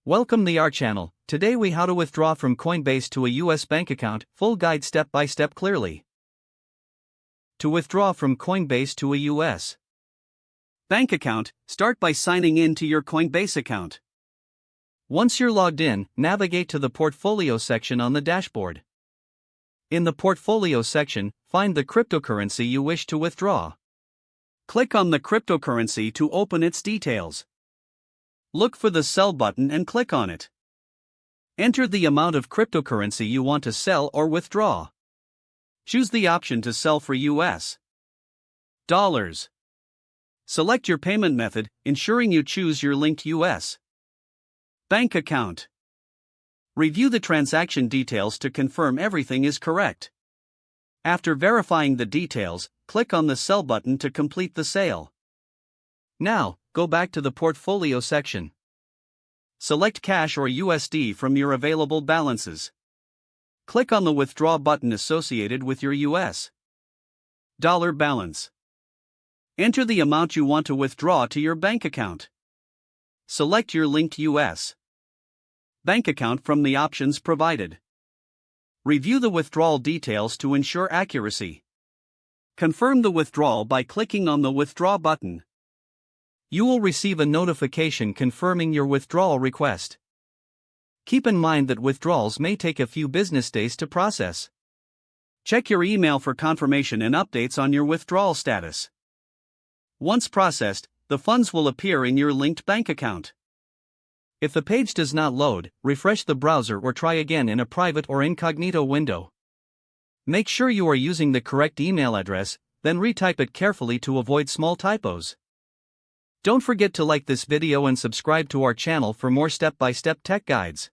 Welcome to our channel. Today we how to withdraw from Coinbase to a US bank account, full guide step by step clearly. To withdraw from Coinbase to a US bank account, start by signing in to your Coinbase account. Once you're logged in, navigate to the portfolio section on the dashboard. In the portfolio section, find the cryptocurrency you wish to withdraw. Click on the cryptocurrency to open its details. Look for the Sell button and click on it. Enter the amount of cryptocurrency you want to sell or withdraw. Choose the option to sell for US dollars. Select your payment method, ensuring you choose your linked US bank account. Review the transaction details to confirm everything is correct. After verifying the details, click on the Sell button to complete the sale. Now, go back to the portfolio section. Select cash or USD from your available balances. Click on the Withdraw button associated with your US dollar balance. Enter the amount you want to withdraw to your bank account. Select your linked US bank account from the options provided. Review the withdrawal details to ensure accuracy. Confirm the withdrawal by clicking on the Withdraw button. You will receive a notification confirming your withdrawal request. Keep in mind that withdrawals may take a few business days to process. Check your email for confirmation and updates on your withdrawal status. Once processed, the funds will appear in your linked bank account. If the page does not load, refresh the browser or try again in a private or incognito window. Make sure you are using the correct email address, then retype it carefully to avoid small typos. Don't forget to like this video and subscribe to our channel for more step-by-step tech guides.